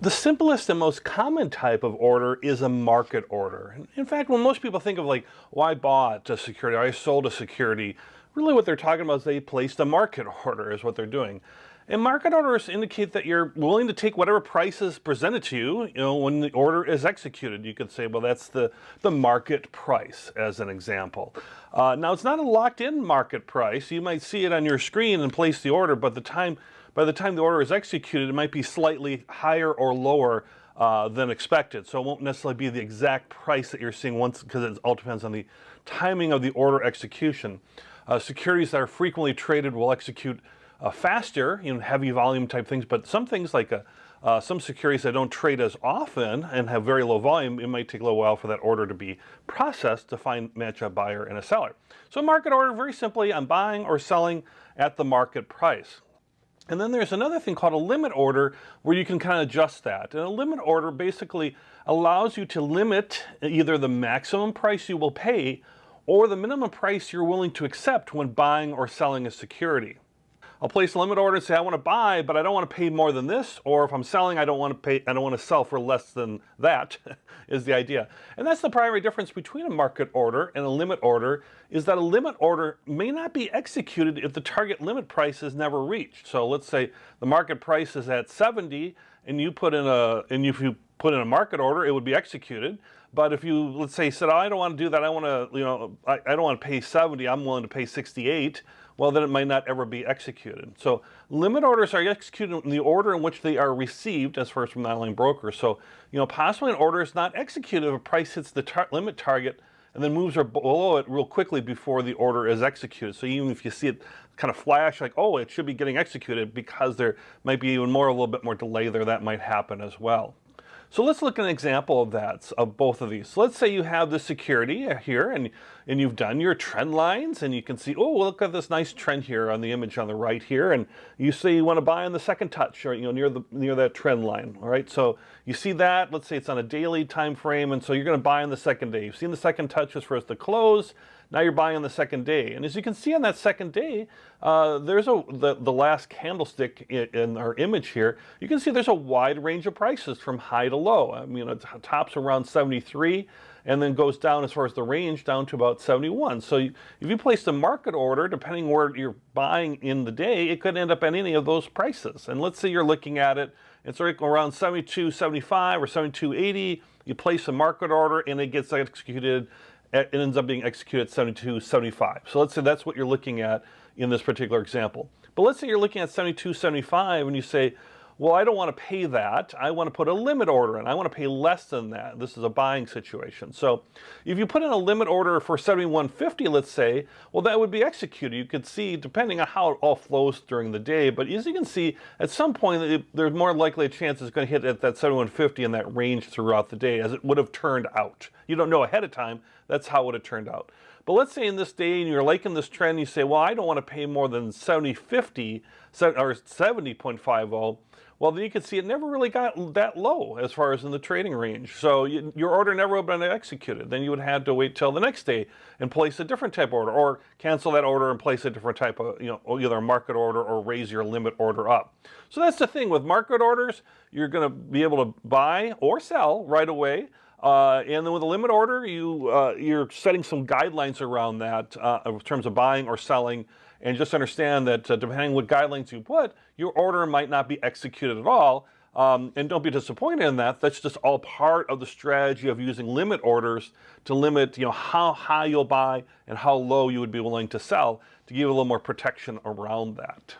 The simplest and most common type of order is a market order. In fact, when most people think of like, well, I bought a security, or I sold a security, really what they're talking about is they placed a market order is what they're doing. And market orders indicate that you're willing to take whatever price is presented to you, when the order is executed. You could say, well, that's the market price as an example. Now, it's not a locked-in market price. You might see it on your screen and place the order, but by the time the order is executed, it might be slightly higher or lower than expected. So it won't necessarily be the exact price that you're seeing once, because it all depends on the timing of the order execution. Securities that are frequently traded will execute faster, heavy volume type things, but some things like some securities that don't trade as often and have very low volume, it might take a little while for that order to be processed to match a buyer and a seller. So a market order, very simply, I'm buying or selling at the market price. And then there's another thing called a limit order where you can kind of adjust that. And a limit order basically allows you to limit either the maximum price you will pay or the minimum price you're willing to accept when buying or selling a security. I'll place a limit order and say I want to buy, but I don't want to pay more than this, or if I'm selling, I don't want to sell for less than that, is the idea. And that's the primary difference between a market order and a limit order, is that a limit order may not be executed if the target limit price is never reached. So let's say the market price is at 70 and if you put in a market order, it would be executed. But if you, let's say, said, oh, I don't want to do that, I want to, I don't want to pay 70, I'm willing to pay 68, well, then it might not ever be executed. So limit orders are executed in the order in which they are received as far as from the underlying broker. So, possibly an order is not executed if a price hits the limit target and then moves below it real quickly before the order is executed. So even if you see it kind of flash like, oh, it should be getting executed, because there might be even more, a little bit more delay there, that might happen as well. So let's look at an example of that, of both of these. So let's say you have the security here, and you've done your trend lines, and you can see, oh, look at this nice trend here on the image on the right here, and you say you want to buy on the second touch, or near that trend line. All right, so you see that. Let's say it's on a daily time frame, and so you're going to buy on the second day. You've seen the second touch as far as the close. Now you're buying on the second day, and as you can see on that second day, there's the last candlestick in our image here. You can see there's a wide range of prices from high to low. I mean, it tops around 73, and then goes down as far as the range down to about 71. So if you place the market order, depending where you're buying in the day, it could end up at any of those prices. And let's say you're looking at it, it's around 72.75 or 72.80. You place a market order, and it gets executed. It ends up being executed at 72.75. So let's say that's what you're looking at in this particular example. But let's say you're looking at 72.75 and you say, well, I don't want to pay that. I want to put a limit order in. I want to pay less than that. This is a buying situation. So if you put in a limit order for 71.50, let's say, well, that would be executed. You could see, depending on how it all flows during the day, but as you can see, at some point, there's more likely a chance it's going to hit at that 71.50 in that range throughout the day, as it would have turned out. You don't know ahead of time. That's how it would have turned out. But let's say in this day, and you're liking this trend, you say, well, I don't want to pay more than 70.50 or 70.50. Well, then you can see it never really got that low as far as in the trading range. So your order never would have been executed. Then you would have to wait till the next day and place a different type of order, or cancel that order and place a different type of, either a market order or raise your limit order up. So that's the thing with market orders. You're going to be able to buy or sell right away. And then with a limit order, you're setting some guidelines around that in terms of buying or selling. And just understand that depending on what guidelines you put, your order might not be executed at all. And don't be disappointed in that. That's just all part of the strategy of using limit orders to limit how high you'll buy and how low you would be willing to sell, to give a little more protection around that.